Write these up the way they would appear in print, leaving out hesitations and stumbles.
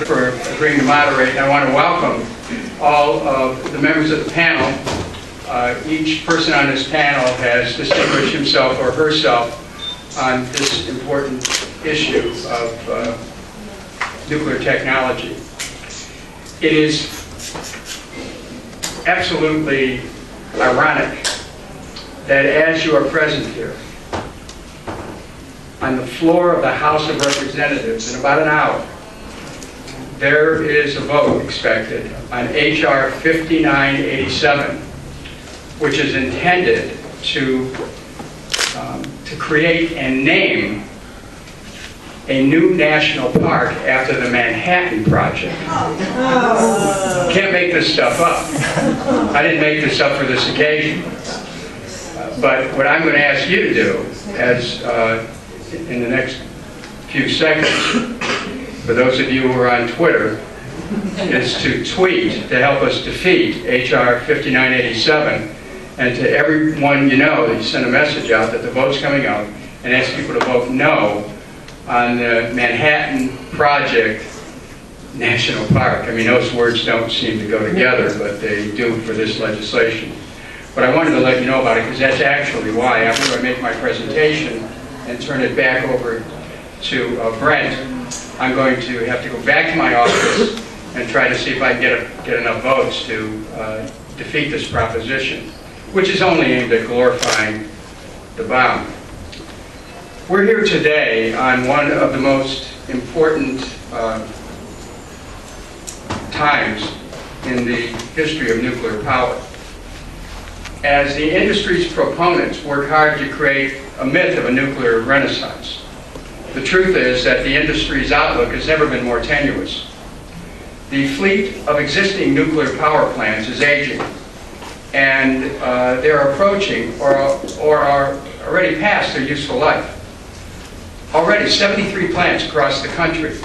for agreeing to moderate. I want to welcome all of the members of the panel. Each person on this panel has distinguished himself or herself on this important issue of nuclear technology. It is absolutely ironic that as you are present here, on the floor of the House of Representatives in about an hour, there is a vote expected on H.R. 5987, which is intended to create and name a new national park after the Manhattan Project. Can't make this stuff up. I didn't make this up for this occasion. But what I'm going to ask you to do, as in the next few seconds, for those of you who are on Twitter, is to tweet to help us defeat H.R. 5987, and to everyone you know, that you send a message out that the vote's coming out, and ask people to vote no on the Manhattan Project National Park. I mean, those words don't seem to go together, but they do for this legislation. But I wanted to let you know about it, because that's actually why, after I make my presentation and turn it back over to Brent, I'm going to have to go back to my office and try to see if I can get enough votes to defeat this proposition, which is only aimed at glorifying the bomb. We're here today on one of the most important times in the history of nuclear power. As the industry's proponents work hard to create a myth of a nuclear renaissance, the truth is that the industry's outlook has never been more tenuous. The fleet of existing nuclear power plants is aging, and they're approaching or are already past their useful life. Already, 73 plants across the country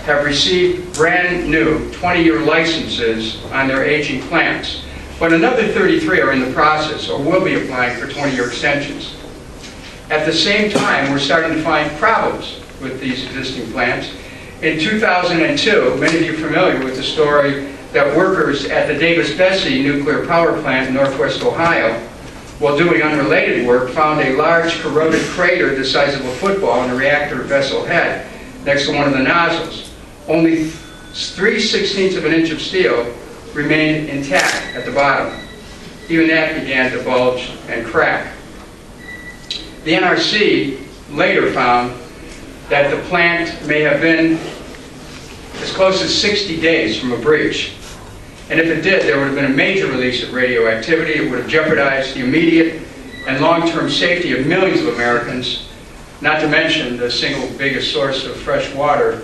have received brand new 20-year licenses on their aging plants, but another 33 are in the process or will be applying for 20-year extensions. At the same time, we're starting to find problems with these existing plants. In 2002, many of you are familiar with the story that workers at the Davis-Besse nuclear power plant in northwest Ohio, while doing unrelated work, found a large corroded crater the size of a football in the reactor vessel head next to one of the nozzles. Only 3/16 of an inch of steel remained intact at the bottom. Even that began to bulge and crack. The NRC later found that the plant may have been as close as 60 days from a breach. And if it did, there would have been a major release of radioactivity. It would have jeopardized the immediate and long-term safety of millions of Americans, not to mention the single biggest source of fresh water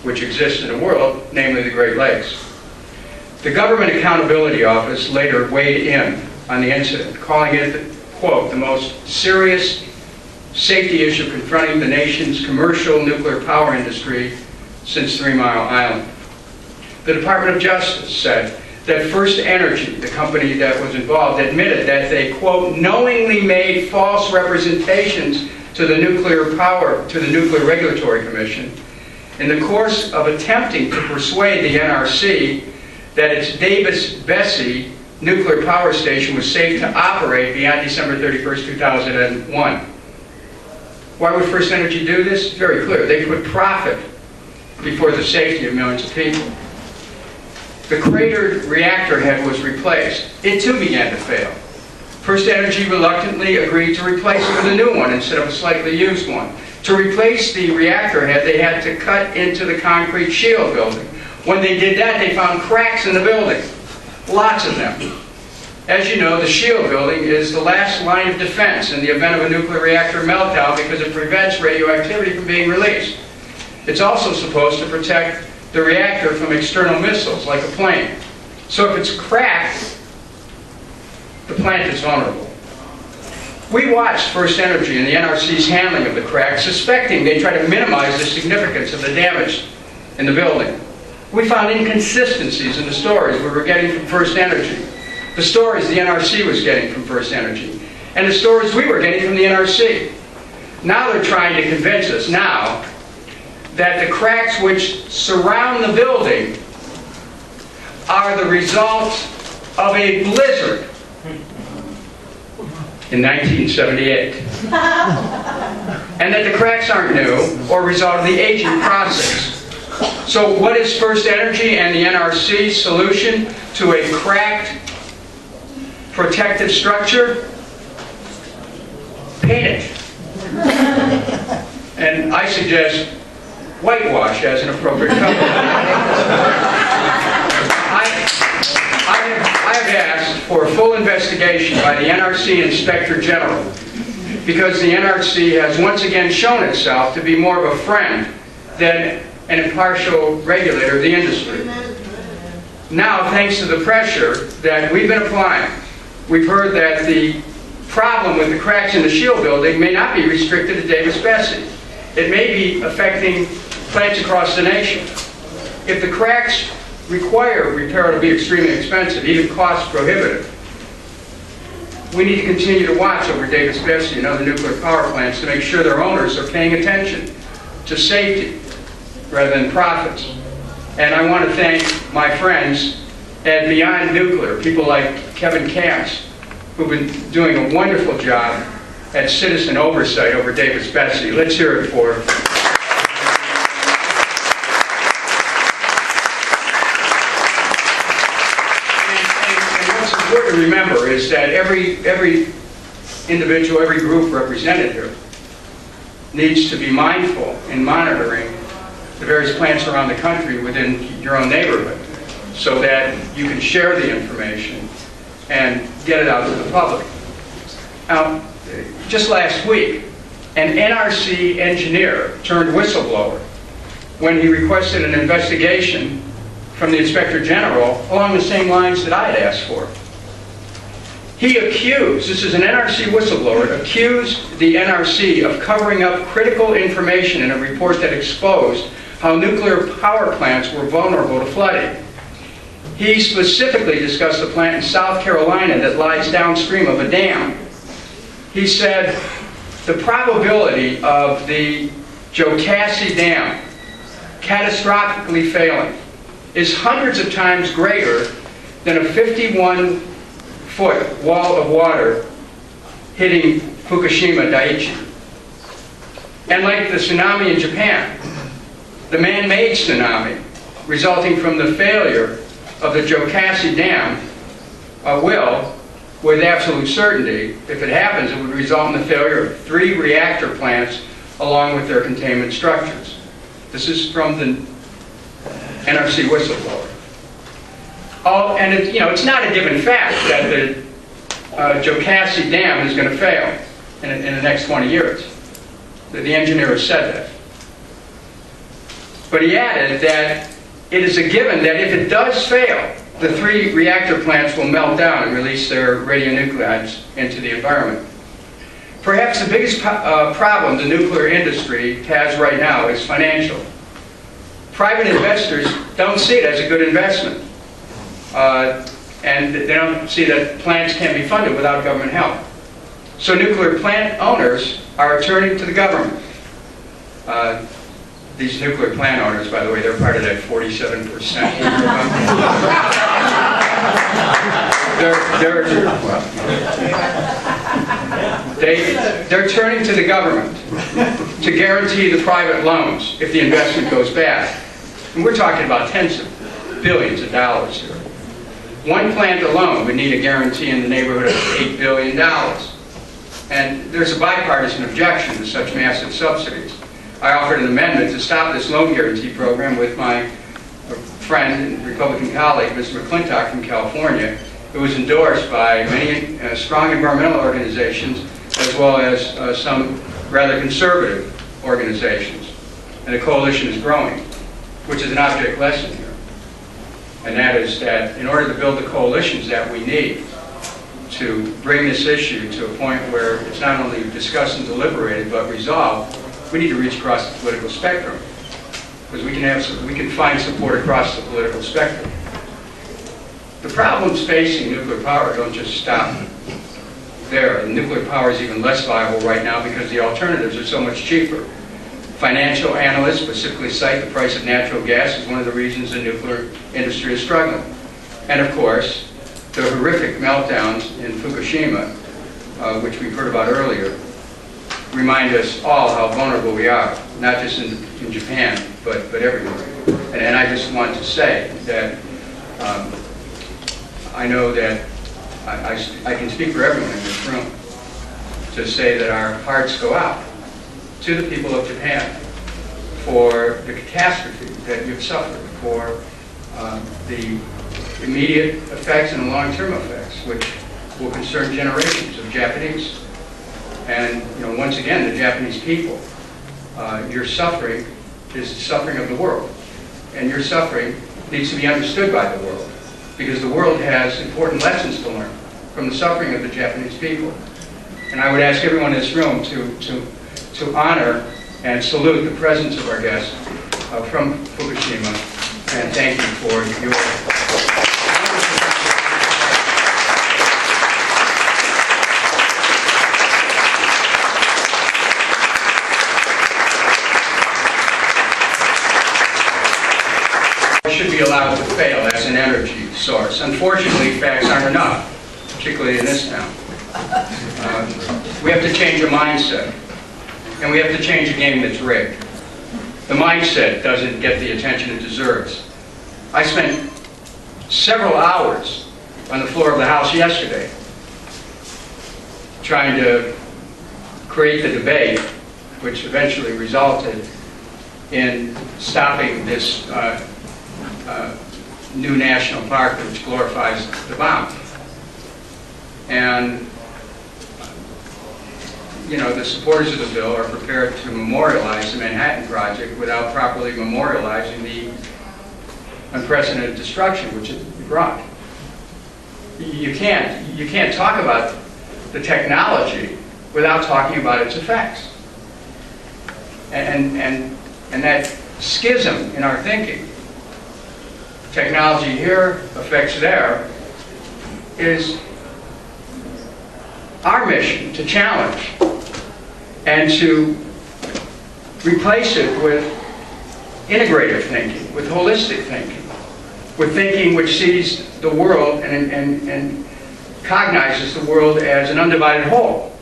which exists in the world, namely the Great Lakes. The Government Accountability Office later weighed in on the incident, calling it, quote, the most serious safety issue confronting the nation's commercial nuclear power industry since 3 Mile Island. The Department of Justice said that First Energy, the company that was involved, admitted that they, quote, knowingly made false representations to the Nuclear Regulatory Commission in the course of attempting to persuade the NRC that its Davis-Besse nuclear power station was safe to operate beyond December 31st, 2001. Why would First Energy do this? It's very clear. They put profit before the safety of millions of people. The cratered reactor head was replaced. It too began to fail. First Energy reluctantly agreed to replace it with a new one instead of a slightly used one. To replace the reactor head, they had to cut into the concrete shield building. When they did that, they found cracks in the building. Lots of them. As you know, the shield building is the last line of defense in the event of a nuclear reactor meltdown because it prevents radioactivity from being released. It's also supposed to protect the reactor from external missiles, like a plane. So if it's cracked, the plant is vulnerable. We watched First Energy and the NRC's handling of the crack, suspecting they tried to minimize the significance of the damage in the building. We found inconsistencies in the stories we were getting from First Energy, the stories the NRC was getting from First Energy, and the stories we were getting from the NRC. Now they're trying to convince us now that the cracks which surround the building are the result of a blizzard in 1978. And that the cracks aren't new or result of the aging process. So what is First Energy and the NRC's solution to a cracked protective structure? Paint it. And I suggest whitewash as an appropriate color. I have asked for a full investigation by the NRC Inspector General because the NRC has once again shown itself to be more of a friend than an impartial regulator of the industry. Now, thanks to the pressure that we've been applying, we've heard that the problem with the cracks in the Shield building may not be restricted to Davis-Besse. It may be affecting plants across the nation. If the cracks require repair, it'll be extremely expensive, even cost prohibitive. We need to continue to watch over Davis-Besse and other nuclear power plants to make sure their owners are paying attention to safety rather than profits. And I want to thank my friends at Beyond Nuclear, people like Kevin Camps, who've been doing a wonderful job at citizen oversight over Davis-Besse. Let's hear it for and what's important to remember is that every individual, every group represented here needs to be mindful in monitoring the various plants around the country within your own neighborhood so that you can share the information and get it out to the public. Now, just last week, an NRC engineer turned whistleblower when he requested an investigation from the Inspector General along the same lines that I had asked for. He accused, this is an NRC whistleblower, accused the NRC of covering up critical information in a report that exposed how nuclear power plants were vulnerable to flooding. He specifically discussed a plant in South Carolina that lies downstream of a dam. He said the probability of the Jocassee Dam catastrophically failing is hundreds of times greater than a 51-foot wall of water hitting Fukushima Daiichi. And like the tsunami in Japan, the man-made tsunami resulting from the failure of the Jocassee Dam will, with absolute certainty, if it happens, it would result in the failure of 3 reactor plants along with their containment structures. This is from the NRC whistleblower. And it's not a given fact that the Jocassee Dam is going to fail in the next 20 years. The engineer has said that. But he added that it is a given that if it does fail, the 3 reactor plants will melt down and release their radionuclides into the environment. Perhaps the biggest problem the nuclear industry has right now is financial. Private investors don't see it as a good investment. And they don't see that plants can't be funded without government help. So nuclear plant owners are turning to the government. These nuclear plant owners, by the way, they're part of that 47%. They're turning to the government to guarantee the private loans if the investment goes bad. And we're talking about tens of billions of dollars here. One plant alone would need a guarantee in the neighborhood of $8 billion. And there's a bipartisan objection to such massive subsidies. I offered an amendment to stop this loan guarantee program with my friend and Republican colleague, Mr. McClintock from California. It was endorsed by many strong environmental organizations as well as some rather conservative organizations. And the coalition is growing, which is an object lesson here. And that is that in order to build the coalitions that we need to bring this issue to a point where it's not only discussed and deliberated but resolved, we need to reach across the political spectrum, because we can find support across the political spectrum. The problems facing nuclear power don't just stop there. And nuclear power is even less viable right now because the alternatives are so much cheaper. Financial analysts specifically cite the price of natural gas as one of the reasons the nuclear industry is struggling. And of course, the horrific meltdowns in Fukushima, which we've heard about earlier, remind us all how vulnerable we are, not just in Japan, but everywhere. And I just want to say that I know that I can speak for everyone in this room to say that our hearts go out to the people of Japan for the catastrophe that you've suffered, for the immediate effects and long-term effects, which will concern generations of Japanese. And once again, the Japanese people, your suffering is the suffering of the world. And your suffering needs to be understood by the world, because the world has important lessons to learn from the suffering of the Japanese people. And I would ask everyone in this room to honor and salute the presence of our guests from Fukushima, and thank you for your... should be allowed to fail as an energy source. Unfortunately, facts aren't enough, particularly in this town. We have to change a mindset, and we have to change a game that's rigged. The mindset doesn't get the attention it deserves. I spent several hours on the floor of the House yesterday trying to create the debate, which eventually resulted in stopping this new national park which glorifies the bomb. And the supporters of the bill are prepared to memorialize the Manhattan Project without properly memorializing the unprecedented destruction which it brought. You can't talk about the technology without talking about its effects. And that schism in our thinking, technology here, effects there, is our mission to challenge and to replace it with integrative thinking, with holistic thinking, with thinking which sees the world and cognizes the world as an undivided whole.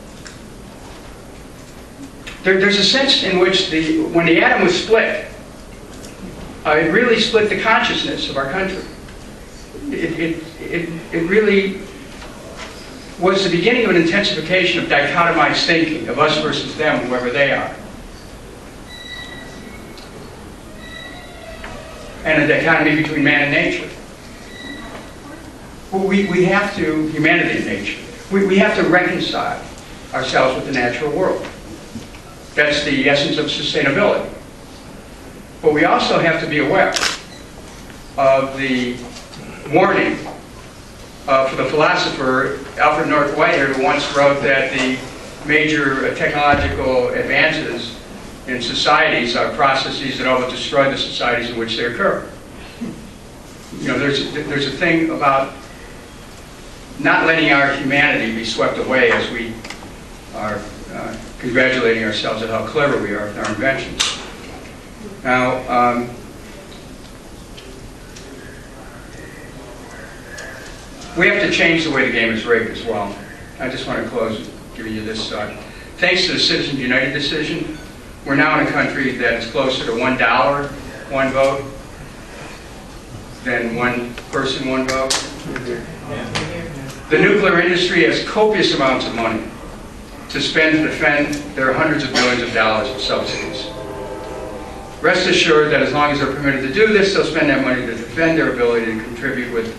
There's a sense in which when the atom was split, it really split the consciousness of our country. It really was the beginning of an intensification of dichotomized thinking, of us versus them, whoever they are. And a dichotomy between man and nature. Well, we have to, humanity and nature, we have to reconcile ourselves with the natural world. That's the essence of sustainability. But we also have to be aware of the warning for the philosopher Alfred North Whitehead, who once wrote that the major technological advances in societies are processes that almost destroy the societies in which they occur. There's a thing about not letting our humanity be swept away as we are congratulating ourselves at how clever we are with our inventions. Now, we have to change the way the game is rigged as well. I just want to close giving you this thought. Thanks to the Citizens United decision, we're now in a country that is closer to $1, one vote, than one person, one vote. The nuclear industry has copious amounts of money to spend to defend their hundreds of billions of dollars of subsidies. Rest assured that as long as they're permitted to do this, they'll spend that money to defend their ability to contribute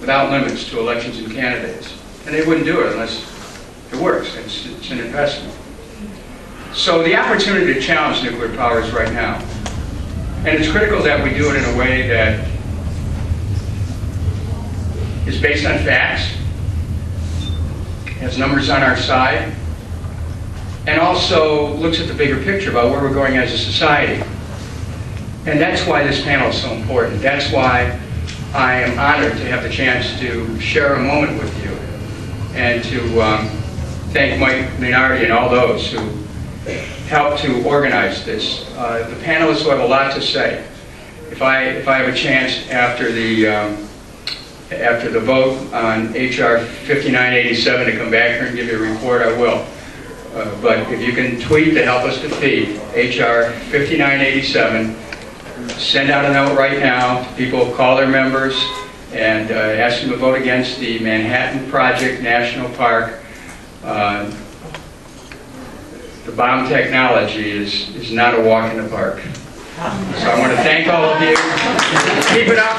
without limits to elections and candidates. And they wouldn't do it unless it works. It's an investment. So the opportunity to challenge nuclear power is right now. And it's critical that we do it in a way that is based on facts, has numbers on our side, and also looks at the bigger picture about where we're going as a society. And that's why this panel is so important. That's why I am honored to have the chance to share a moment with you and to thank Mike Minardi and all those who helped to organize this. The panelists will have a lot to say. If I have a chance after the vote on HR 5987 to come back here and give you a report, I will. But if you can tweet to help us defeat HR 5987, send out a note right now. People call their members and ask them to vote against the Manhattan Project National Park. The bomb technology is not a walk in the park. So I want to thank all of you. Keep it up.